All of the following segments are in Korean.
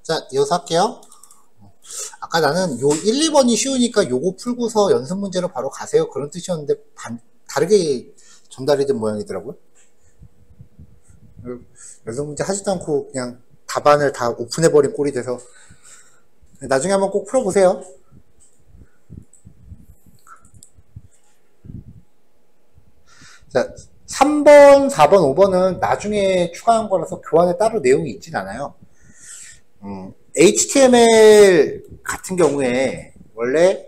자, 이어서 할게요. 아까 나는 요 1, 2번이 쉬우니까 요거 풀고서 연습 문제로 바로 가세요. 그런 뜻이었는데, 다르게 전달이 된 모양이더라고요. 연습 문제 하지도 않고 그냥 답안을 다 오픈해버린 꼴이 돼서. 나중에 한번 꼭 풀어보세요. 자, 3번, 4번, 5번은 나중에 추가한 거라서 교환에 따로 내용이 있진 않아요. HTML 같은 경우에 원래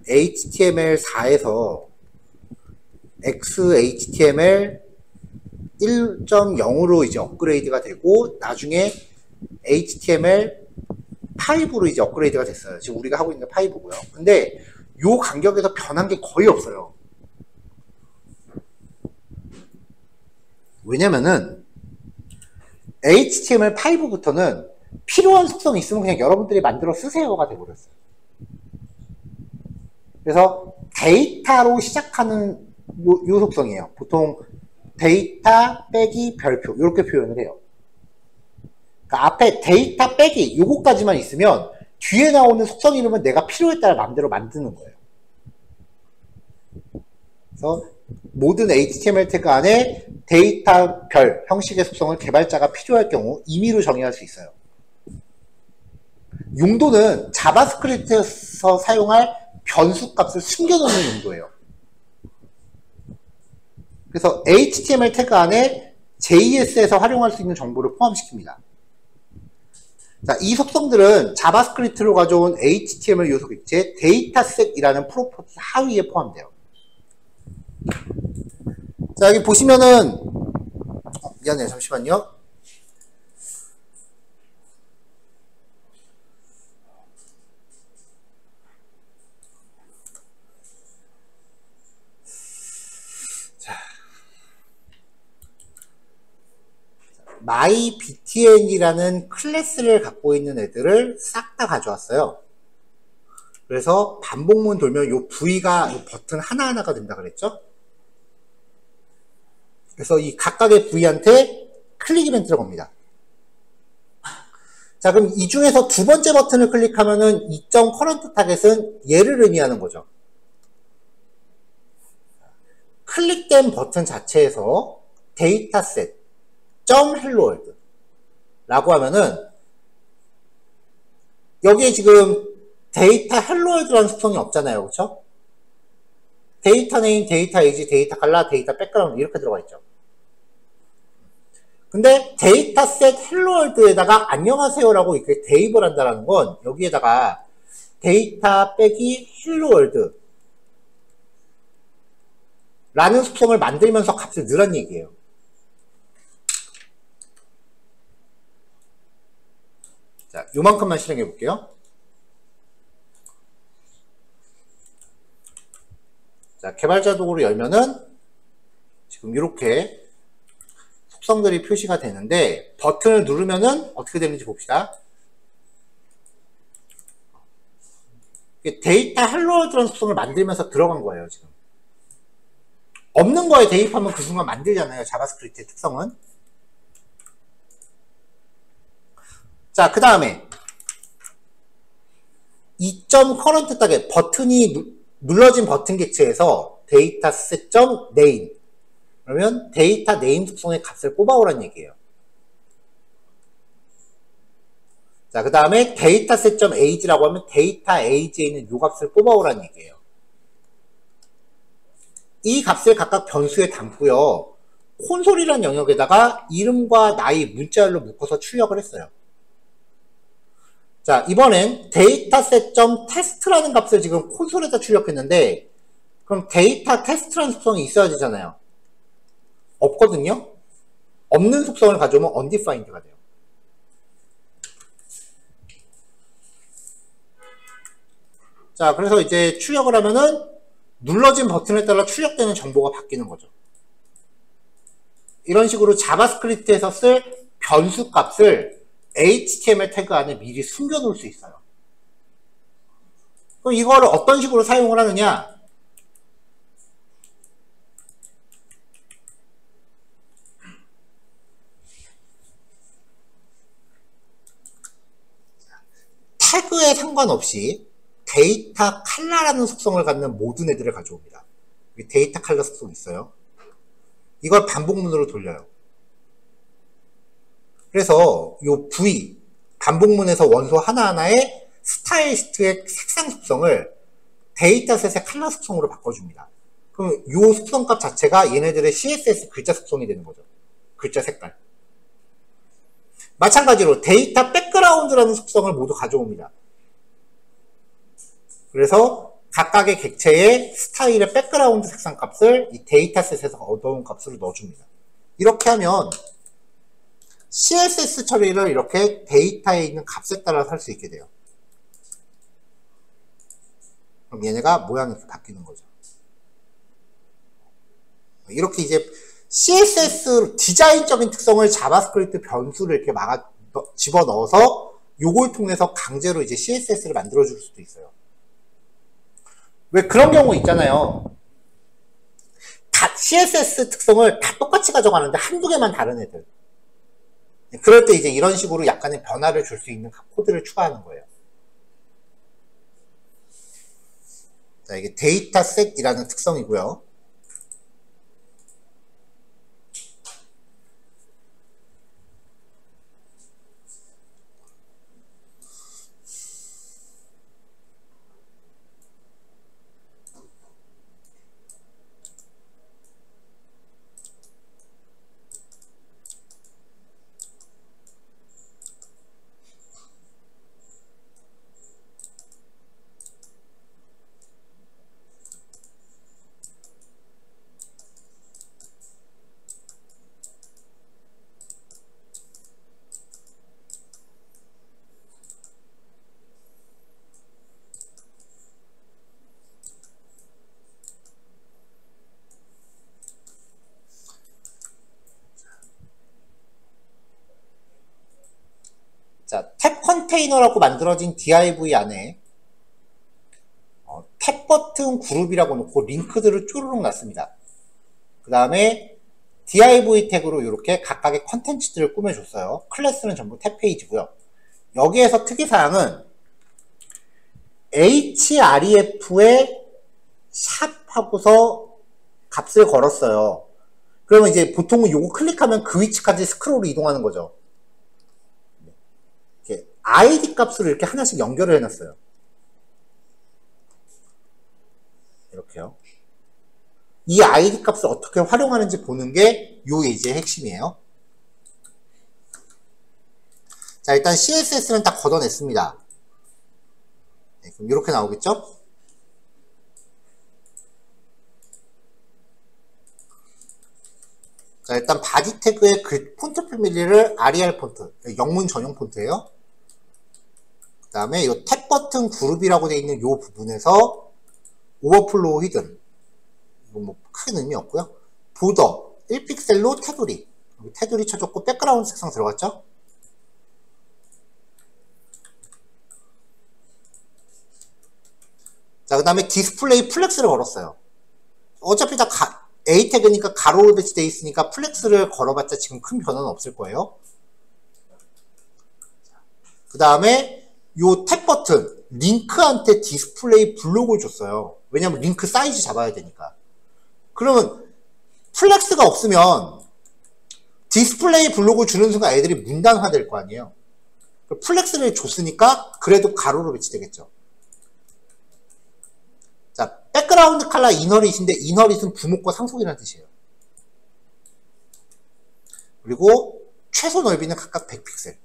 HTML4에서 XHTML 1.0으로 이제 업그레이드가 되고 나중에 HTML5로 이제 업그레이드가 됐어요. 지금 우리가 하고 있는 게 5고요. 근데 요 간격에서 변한 게 거의 없어요. 왜냐면은 HTML5부터는 필요한 속성이 있으면 그냥 여러분들이 만들어 쓰세요가 돼버렸어요. 그래서 데이터로 시작하는 요 속성이에요. 보통 데이터 빼기 별표 이렇게 표현을 해요. 그러니까 앞에 데이터 빼기 요거까지만 있으면 뒤에 나오는 속성 이름은 내가 필요에 따라 마음대로 만드는 거예요. 그래서 모든 HTML 태그 안에 데이터 별 형식의 속성을 개발자가 필요할 경우 임의로 정의할 수 있어요. 용도는 자바스크립트에서 사용할 변수 값을 숨겨놓는 용도예요. 그래서 HTML 태그 안에 JS에서 활용할 수 있는 정보를 포함시킵니다. 자, 이 속성들은 자바스크립트로 가져온 HTML 요소 객체 데이터셋이라는 프로퍼티 하위에 포함돼요. 자, 여기 보시면은 미안해요. 잠시만요. mybtn이라는 클래스를 갖고 있는 애들을 싹 다 가져왔어요. 그래서 반복문 돌면 요 V가 요 버튼 하나하나가 된다 그랬죠? 그래서 이 각각의 V한테 클릭 이벤트를 겁니다. 자, 그럼 이 중에서 두 번째 버튼을 클릭하면은 이점 커런트 타겟은 얘를 의미하는 거죠. 클릭된 버튼 자체에서 데이터셋 .helloworld 라고 하면은 여기에 지금 데이터 헬로월드라는 속성이 없잖아요. 그렇죠? 데이터 네임, 데이터 에이지, 데이터 칼라, 데이터 백그라운드 이렇게 들어가 있죠. 근데 데이터셋 헬로월드에다가 안녕하세요라고 이렇게 대입을 한다는 건 여기에다가 데이터 빼기 헬로월드 라는 속성을 만들면서 값을 넣으란 얘기예요. 자, 요만큼만 실행해 볼게요. 자, 개발자 도구를 열면은 지금 이렇게 속성들이 표시가 되는데 버튼을 누르면은 어떻게 되는지 봅시다. 데이터 헬로월드라는 속성을 만들면서 들어간 거예요. 지금 없는 거에 대입하면 그 순간 만들잖아요. 자바스크립트의 특성은. 자, 그 다음에 이점 커런트 타겟 버튼이 눌러진 버튼 객체에서 데이터셋.name 그러면 데이터 네임 속성의 값을 뽑아오란 얘기예요. 자, 그 다음에 데이터셋.age라고 하면 데이터 age에 있는 요 값을 뽑아오란 얘기예요. 이 값을 각각 변수에 담고요. 콘솔이라는 영역에다가 이름과 나이 문자열로 묶어서 출력을 했어요. 자, 이번엔 데이터셋.test라는 값을 지금 콘솔에다 출력했는데 그럼 데이터 테스트라는 속성이 있어야 되잖아요. 없거든요. 없는 속성을 가져오면 undefined가 돼요. 자, 그래서 이제 출력을 하면은 눌러진 버튼에 따라 출력되는 정보가 바뀌는 거죠. 이런 식으로 자바스크립트에서 쓸 변수 값을 HTML 태그 안에 미리 숨겨 놓을 수 있어요. 그럼 이거를 어떤 식으로 사용을 하느냐? 태그에 상관없이 데이터 컬러라는 속성을 갖는 모든 애들을 가져옵니다. 여기 데이터 컬러 속성 있어요. 이걸 반복문으로 돌려요. 그래서 요 V, 반복문에서 원소 하나하나의 스타일리스트의 색상 속성을 데이터셋의 컬러 속성으로 바꿔줍니다. 그럼 요 속성값 자체가 얘네들의 CSS 글자 속성이 되는 거죠. 글자 색깔. 마찬가지로 데이터 백그라운드라는 속성을 모두 가져옵니다. 그래서 각각의 객체의 스타일의 백그라운드 색상 값을 이 데이터셋에서 얻어온 값으로 넣어줍니다. 이렇게 하면 CSS 처리를 이렇게 데이터에 있는 값에 따라서 할 수 있게 돼요. 그럼 얘네가 모양이 이렇게 바뀌는 거죠. 이렇게 이제 CSS 디자인적인 특성을 자바스크립트 변수를 이렇게 집어넣어서 요걸 통해서 강제로 이제 CSS를 만들어줄 수도 있어요. 왜 그런 경우 있잖아요. 다 CSS 특성을 다 똑같이 가져가는데 한두 개만 다른 애들. 그럴 때 이제 이런 식으로 약간의 변화를 줄 수 있는 코드를 추가하는 거예요. 자, 이게 데이터셋이라는 특성이고요. 자, 탭 컨테이너라고 만들어진 div 안에 탭 버튼 그룹이라고 놓고 링크들을 쭈루룩 놨습니다. 그 다음에 div 태그로 이렇게 각각의 컨텐츠들을 꾸며줬어요. 클래스는 전부 탭 페이지고요. 여기에서 특이사항은 href에 샵하고서 값을 걸었어요. 그러면 이제 보통은 요거 클릭하면 그 위치까지 스크롤이 이동하는 거죠. 이렇게 id 값으로 이렇게 하나씩 연결을 해놨어요. 이렇게요. 이 id 값을 어떻게 활용하는지 보는 게 요 예제의 핵심이에요. 자, 일단 CSS는 다 걷어냈습니다. 네, 그럼 이렇게 나오겠죠? 자, 일단 바디 태그의 그 폰트 패밀리를 arial 폰트, 영문 전용 폰트예요. 그 다음에 이 탭 버튼 그룹이라고 되어 있는 이 부분에서 오버플로우 히든, 이건 뭐 큰 의미 없고요. 보더 1픽셀로 테두리, 테두리 쳐줬고 백그라운드 색상 들어갔죠? 자, 그 다음에 디스플레이 플렉스를 걸었어요. 어차피 다 A 태그니까 가로로 배치되어 있으니까 플렉스를 걸어봤자 지금 큰 변화는 없을 거예요. 그 다음에 요 탭 버튼 링크한테 디스플레이 블록을 줬어요. 왜냐면 링크 사이즈 잡아야 되니까. 그러면 플렉스가 없으면 디스플레이 블록을 주는 순간 애들이 문단화 될 거 아니에요. 플렉스를 줬으니까 그래도 가로로 배치되겠죠. 자, 백그라운드 컬러 이너릿인데 이너릿은 부목과 상속이라는 뜻이에요. 그리고 최소 넓이는 각각 100픽셀.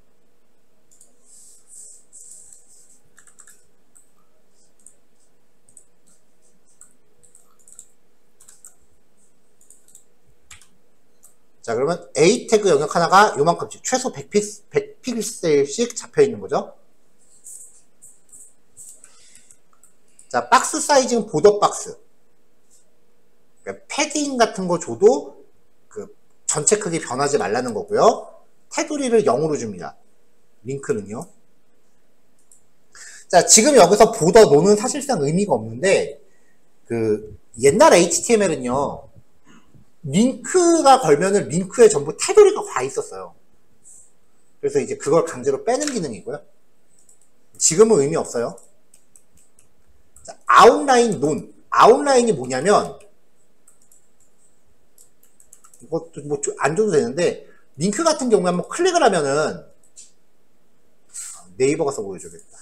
자, 그러면 A 태그 영역 하나가 요만큼씩 최소 100픽셀씩 잡혀 있는 거죠. 자, 박스 사이즈는 보더 박스. 그러니까 패딩 같은 거 줘도 그 전체 크기 변하지 말라는 거고요. 테두리를 0으로 줍니다. 링크는요. 자, 지금 여기서 보더 노는 사실상 의미가 없는데 그 옛날 HTML은요. 링크가 걸면은 링크에 전부 테두리가 가 있었어요. 그래서 이제 그걸 강제로 빼는 기능이고요. 지금은 의미 없어요. 자, 아웃라인 논. 아웃라인이 뭐냐면, 이것도 뭐 안 줘도 되는데, 링크 같은 경우에 한번 클릭을 하면은, 네이버 가서 보여줘야겠다.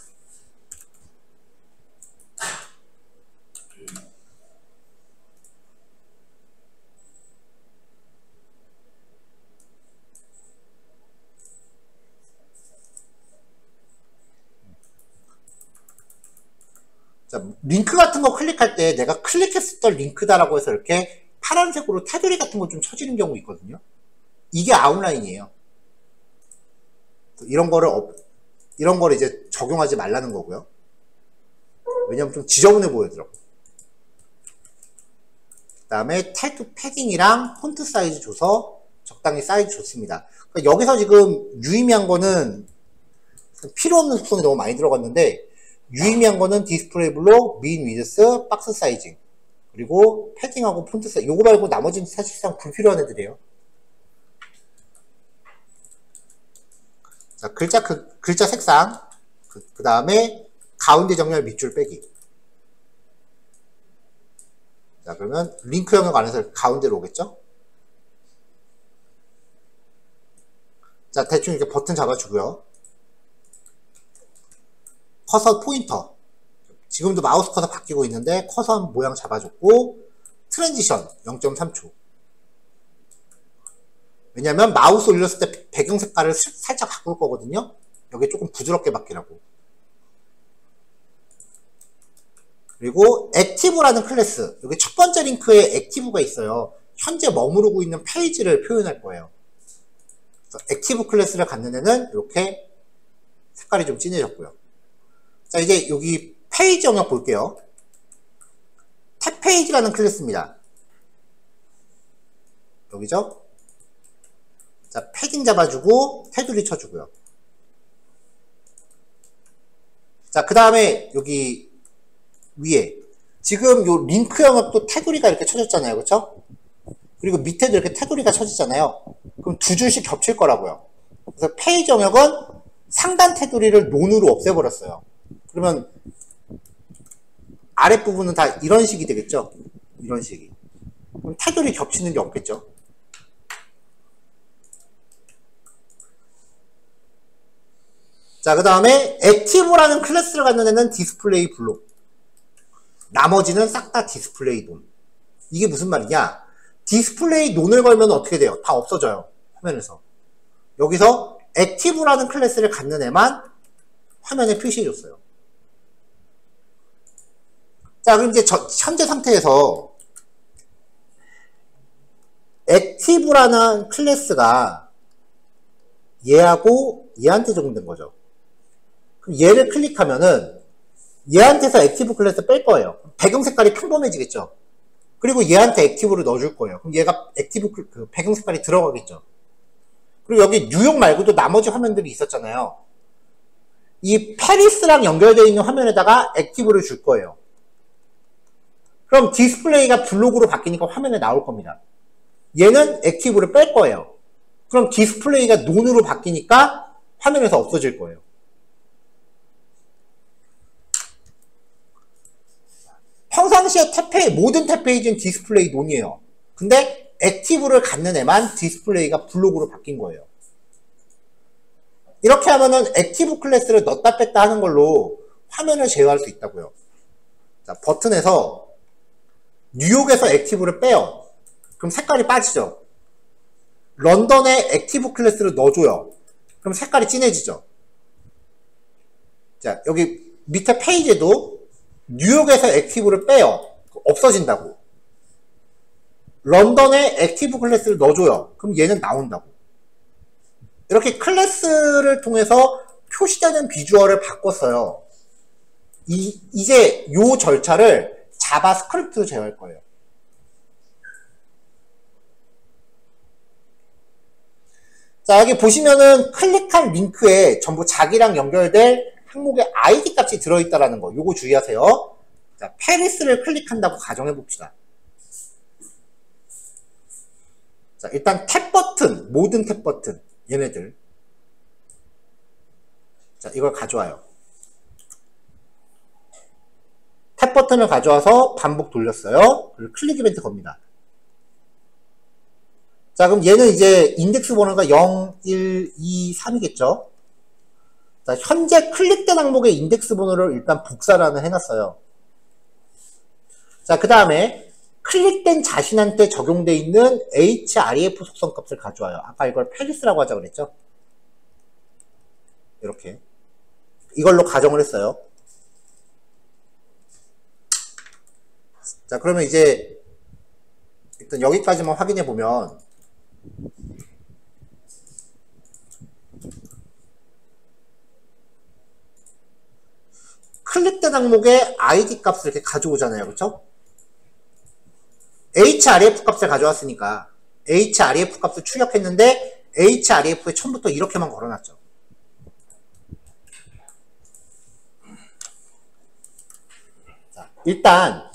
자, 링크 같은 거 클릭할 때 내가 클릭했었던 링크다라고 해서 이렇게 파란색으로 테두리 같은 거 좀 쳐지는 경우 있거든요. 이게 아웃라인이에요. 이런 거를 이제 적용하지 말라는 거고요. 왜냐면 좀 지저분해 보이더라고. 그 다음에 타이틀 패딩이랑 폰트 사이즈 줘서 적당히 사이즈 좋습니다. 그러니까 여기서 지금 유의미한 거는 필요 없는 속성이 너무 많이 들어갔는데, 유의미한 거는 디스플레이 블록, 민 위드스, 박스 사이징, 그리고 패딩하고 폰트 사이즈. 요거 말고 나머지는 사실상 불필요한 애들이에요. 자, 글자 색상, 그 다음에 가운데 정렬 밑줄 빼기. 자, 그러면 링크 영역 안에서 가운데로 오겠죠? 자, 대충 이렇게 버튼 잡아주고요. 커서 포인터. 지금도 마우스 커서 바뀌고 있는데 커서 모양 잡아줬고, 트랜지션 0.3초. 왜냐면 마우스 올렸을 때 배경 색깔을 살짝 바꿀 거거든요. 여기 조금 부드럽게 바뀌라고. 그리고 액티브라는 클래스. 여기 첫 번째 링크에 액티브가 있어요. 현재 머무르고 있는 페이지를 표현할 거예요. 그래서 액티브 클래스를 갖는 애는 이렇게 색깔이 좀 진해졌고요. 자, 이제 여기 페이지 영역 볼게요. 탭 페이지라는 클래스입니다. 여기죠? 자, 패딩 잡아주고 테두리 쳐주고요. 자, 그 다음에 여기 위에 지금 요 링크 영역도 테두리가 이렇게 쳐졌잖아요. 그렇죠? 그리고 밑에도 이렇게 테두리가 쳐지잖아요. 그럼 두 줄씩 겹칠 거라고요. 그래서 페이지 영역은 상단 테두리를 논으로 없애버렸어요. 그러면 아랫부분은 다 이런 식이 되겠죠? 이런 식이. 그럼 테두리 겹치는 게 없겠죠? 자, 그 다음에 액티브라는 클래스를 갖는 애는 디스플레이 블록. 나머지는 싹 다 디스플레이 논. 이게 무슨 말이냐? 디스플레이 논을 걸면 어떻게 돼요? 다 없어져요. 화면에서. 여기서 액티브라는 클래스를 갖는 애만 화면에 표시해줬어요. 자, 그럼 이제 현재 상태에서 액티브라는 클래스가 얘하고 얘한테 적용된 거죠. 그럼 얘를 클릭하면은 얘한테서 액티브 클래스 뺄 거예요. 배경 색깔이 평범해지겠죠. 그리고 얘한테 액티브를 넣어줄 거예요. 그럼 얘가 액티브 그 배경 색깔이 들어가겠죠. 그리고 여기 뉴욕 말고도 나머지 화면들이 있었잖아요. 이 페리스랑 연결되어 있는 화면에다가 액티브를 줄 거예요. 그럼 디스플레이가 블록으로 바뀌니까 화면에 나올 겁니다. 얘는 액티브를 뺄 거예요. 그럼 디스플레이가 논으로 바뀌니까 화면에서 없어질 거예요. 평상시에 모든 탭 페이지는 디스플레이 논이에요. 근데 액티브를 갖는 애만 디스플레이가 블록으로 바뀐 거예요. 이렇게 하면은 액티브 클래스를 넣었다 뺐다 하는 걸로 화면을 제어할 수 있다고요. 자, 버튼에서 뉴욕에서 액티브를 빼요. 그럼 색깔이 빠지죠. 런던에 액티브 클래스를 넣어줘요. 그럼 색깔이 진해지죠. 자, 여기 밑에 페이지에도 뉴욕에서 액티브를 빼요. 없어진다고. 런던에 액티브 클래스를 넣어줘요. 그럼 얘는 나온다고. 이렇게 클래스를 통해서 표시되는 비주얼을 바꿨어요. 이제 이 절차를 자바스크립트로 제어할 거예요. 자, 여기 보시면은 클릭한 링크에 전부 자기랑 연결될 항목의 ID 값이 들어있다라는 거. 요거 주의하세요. 자, 페리스를 클릭한다고 가정해 봅시다. 자, 일단 탭 버튼, 모든 탭 버튼, 얘네들. 자, 이걸 가져와요. 탭 버튼을 가져와서 반복 돌렸어요. 그리고 클릭 이벤트 겁니다. 자, 그럼 얘는 이제 인덱스 번호가 0, 1, 2, 3이겠죠? 자, 현재 클릭된 항목의 인덱스 번호를 일단 복사를 해놨어요. 자, 그 다음에 클릭된 자신한테 적용되어 있는 href 속성 값을 가져와요. 아까 이걸 페리스라고 하자고 그랬죠? 이렇게. 이걸로 가정을 했어요. 자, 그러면 이제 일단 여기까지만 확인해 보면 클릭된 항목의 id 값을 이렇게 가져오잖아요. 그렇죠? href 값을 가져왔으니까 href 값을 출력했는데 href에 처음부터 이렇게만 걸어놨죠. 자, 일단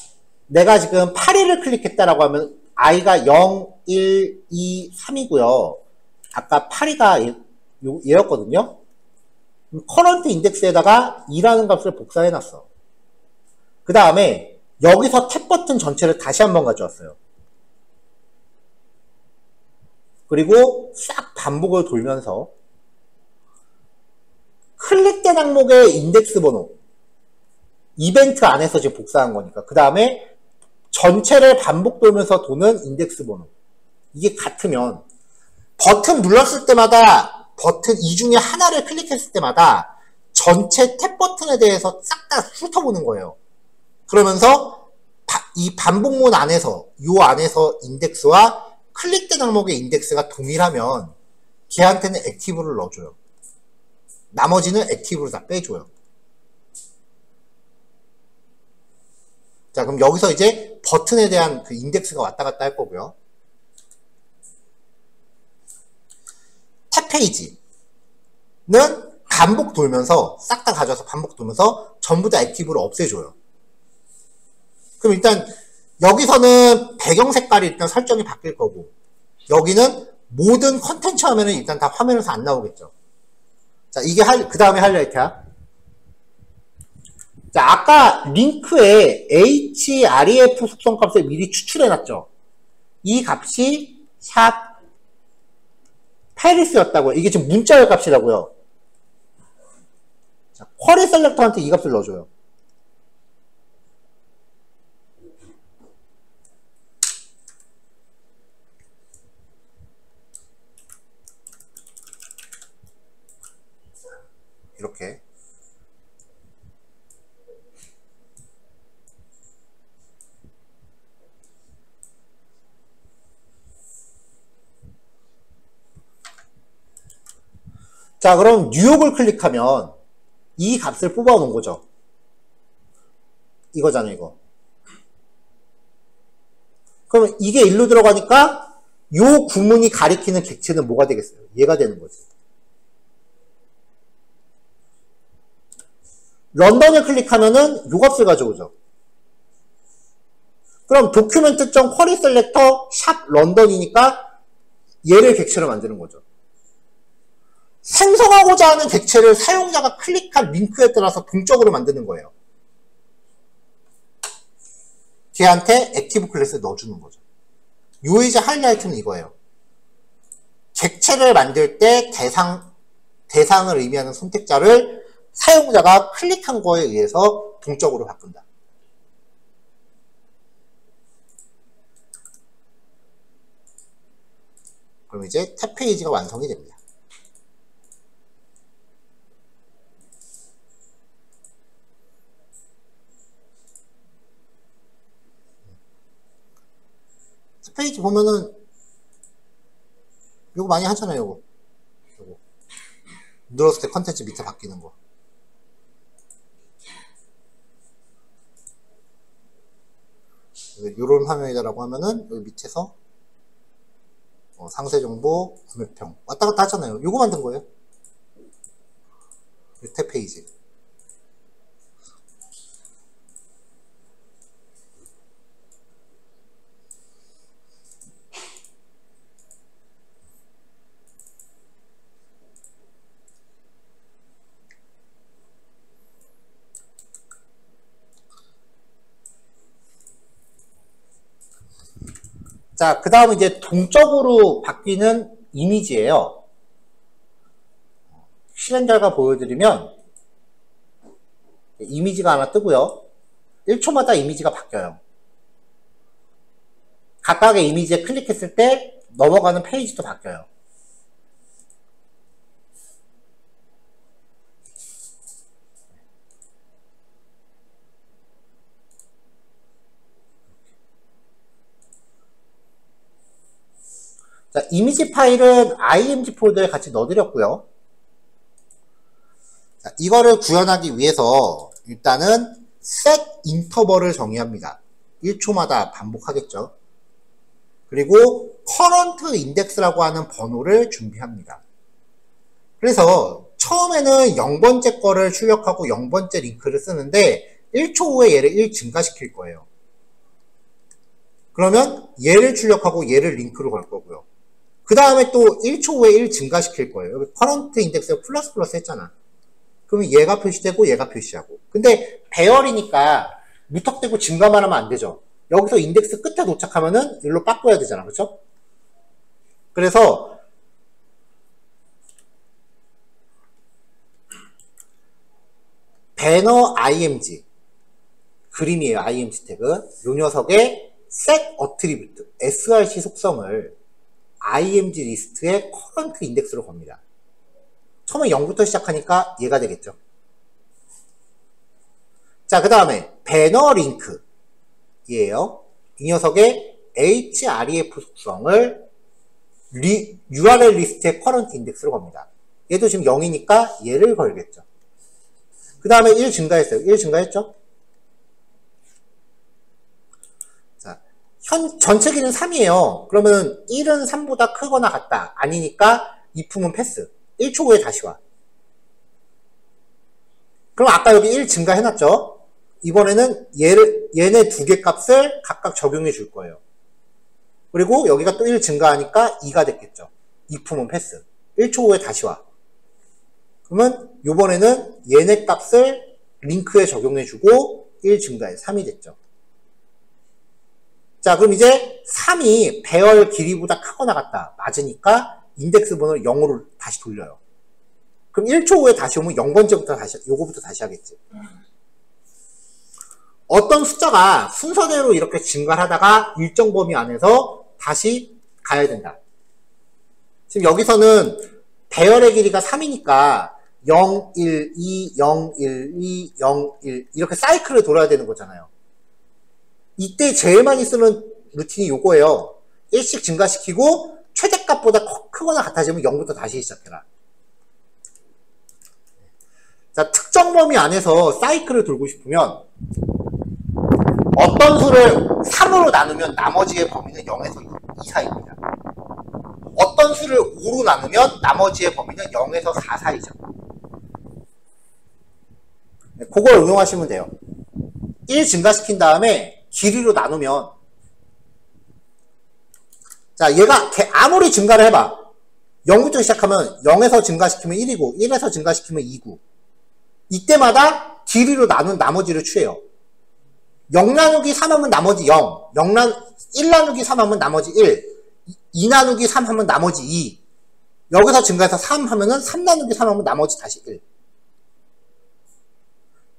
내가 지금 8일을 클릭했다라고 하면 i가 0, 1, 2, 3이고요. 아까 8이가 얘였거든요. 커런트 인덱스에다가 2라는 값을 복사해놨어. 그 다음에 여기서 탭 버튼 전체를 다시 한번 가져왔어요. 그리고 싹 반복을 돌면서 클릭된 항목의 인덱스 번호 이벤트 안에서 지금 복사한 거니까 그 다음에 전체를 반복 돌면서 도는 인덱스 번호 이게 같으면 버튼 눌렀을 때마다 버튼 이 중에 하나를 클릭했을 때마다 전체 탭 버튼에 대해서 싹 다 훑어보는 거예요. 그러면서 이 반복문 안에서 요 안에서 인덱스와 클릭된 항목의 인덱스가 동일하면 걔한테는 액티브를 넣어줘요. 나머지는 액티브를 다 빼줘요. 자, 그럼 여기서 이제 버튼에 대한 그 인덱스가 왔다 갔다 할 거고요. 탭 페이지는 반복 돌면서 싹 다 가져와서 반복 돌면서 전부 다 액티브를 없애줘요. 그럼 일단 여기서는 배경 색깔이 일단 설정이 바뀔 거고 여기는 모든 컨텐츠 화면은 일단 다 화면에서 안 나오겠죠. 자, 이게 그 다음에 하이라이트야. 자, 아까 링크에 href 속성 값을 미리 추출해놨죠. 이 값이 샵 페리스였다고요. 이게 지금 문자열 값이라고요. 자, 쿼리 셀렉터한테 이 값을 넣어줘요. 이렇게. 자, 그럼 뉴욕을 클릭하면 이 값을 뽑아 놓은 거죠. 이거잖아요, 이거. 그러면 이게 일로 들어가니까 요 구문이 가리키는 객체는 뭐가 되겠어요? 얘가 되는 거지. 런던을 클릭하면은 요 값을 가져오죠. 그럼 document.query selector 샵 런던이니까 얘를 객체로 만드는 거죠. 생성하고자 하는 객체를 사용자가 클릭한 링크에 따라서 동적으로 만드는 거예요. 걔한테 액티브 클래스를 넣어주는 거죠. 요 이제 하이라이트는 이거예요. 객체를 만들 때 대상을 의미하는 선택자를 사용자가 클릭한 거에 의해서 동적으로 바꾼다. 그럼 이제 탭 페이지가 완성이 됩니다. 탭 페이지 보면은 요거 많이 하잖아요. 요거 눌렀을 때 컨텐츠 밑에 바뀌는 거. 요런 화면이다라고 하면은 여기 밑에서 상세 정보, 구매평 왔다 갔다 하잖아요. 요거 만든 거예요. 탭 페이지. 자, 그 다음 이제 동적으로 바뀌는 이미지예요. 실행 결과 보여드리면 이미지가 하나 뜨고요. 1초마다 이미지가 바뀌어요. 각각의 이미지에 클릭했을 때 넘어가는 페이지도 바뀌어요. 자, 이미지 파일은 img 폴더에 같이 넣어드렸고요. 자, 이거를 구현하기 위해서 일단은 set 인터벌을 정의합니다. 1초마다 반복하겠죠. 그리고 current index라고 하는 번호를 준비합니다. 그래서 처음에는 0번째 거를 출력하고 0번째 링크를 쓰는데 1초 후에 얘를 1 증가시킬 거예요. 그러면 얘를 출력하고 얘를 링크로 걸 거고요. 그 다음에 또 1초 후에 1 증가시킬 거예요. 여기 current index에 플러스 플러스 했잖아. 그러면 얘가 표시되고 얘가 표시하고. 근데 배열이니까 무턱대고 증가만 하면 안 되죠. 여기서 인덱스 끝에 도착하면은 일로 바꿔야 되잖아. 그렇죠? 그래서 배너 img 그림이에요. img 태그. 요 녀석의 set attribute src 속성을 img 리스트의 current index로 겁니다. 처음에 0부터 시작하니까 얘가 되겠죠. 자, 그 다음에 배너 링크 이에요. 이 녀석의 href 속성을 URL 리스트의 current index로 겁니다. 얘도 지금 0이니까 얘를 걸겠죠. 그 다음에 1 증가했어요. 1 증가했죠? 자, 전체 길이는 3이에요. 그러면 1은 3보다 크거나 같다. 아니니까 if은 패스. 1초 후에 다시 와. 그럼 아까 여기 1 증가해놨죠? 이번에는 얘네 두 개 값을 각각 적용해 줄 거예요. 그리고 여기가 또 1 증가하니까 2가 됐겠죠. if은 패스. 1초 후에 다시 와. 그러면 요번에는 얘네 값을 링크에 적용해 주고 1 증가해 3이 됐죠. 자, 그럼 이제 3이 배열 길이보다 크거나 같다. 맞으니까 인덱스 번호를 0으로 다시 돌려요. 그럼 1초 후에 다시 오면 0번째부터 다시, 요거부터 다시 하겠지. 어떤 숫자가 순서대로 이렇게 증가를 하다가 일정 범위 안에서 다시 가야 된다. 지금 여기서는 배열의 길이가 3이니까 0, 1, 2, 0, 1, 2, 0, 1 이렇게 사이클을 돌아야 되는 거잖아요. 이때 제일 많이 쓰는 루틴이 요거예요. 1씩 증가시키고 최대값보다 크거나 같아지면 0부터 다시 시작해라. 자, 특정 범위 안에서 사이클을 돌고 싶으면 어떤 수를 3으로 나누면 나머지의 범위는 0에서 2 사이입니다. 어떤 수를 5로 나누면 나머지의 범위는 0에서 4 사이죠. 네, 그걸 응용하시면 돼요. 1 증가시킨 다음에 길이로 나누면 자, 얘가 아무리 증가를 해봐. 0부터 시작하면 0에서 증가시키면 1이고 1에서 증가시키면 2고 이때마다 길이로 나눈 나머지를 취해요. 0 나누기 3 하면 나머지 0, 1 나누기 3 하면 나머지 1, 2 나누기 3 하면 나머지 2, 여기서 증가해서 3 하면은 3 나누기 3 하면 나머지 다시 1.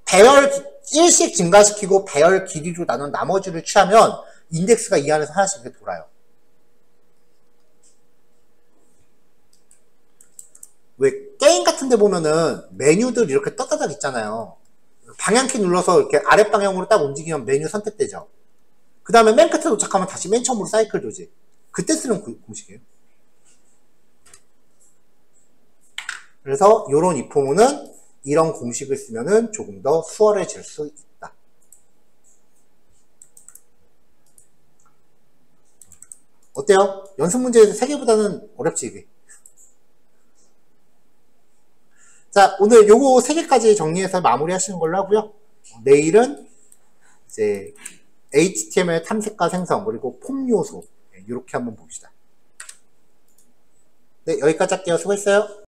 배열 1씩 증가시키고 배열 길이로 나눈 나머지를 취하면 인덱스가 이 안에서 하나씩 이렇게 돌아요. 왜 게임 같은 데 보면은 메뉴들 이렇게 떠다닥 있잖아요. 방향키 눌러서 이렇게 아랫방향으로 딱 움직이면 메뉴 선택되죠. 그 다음에 맨 끝에 도착하면 다시 맨 처음으로 사이클 도지. 그때 쓰는 공식이에요. 그래서 이런 if문은 이런 공식을 쓰면은 조금 더 수월해질 수 있다. 어때요? 연습 문제 3개보다는 어렵지 이게. 자, 오늘 요거 3개까지 정리해서 마무리 하시는 걸로 하고요. 내일은 이제 HTML 탐색과 생성 그리고 폼 요소 이렇게 한번 봅시다. 네, 여기까지 할게요. 수고했어요.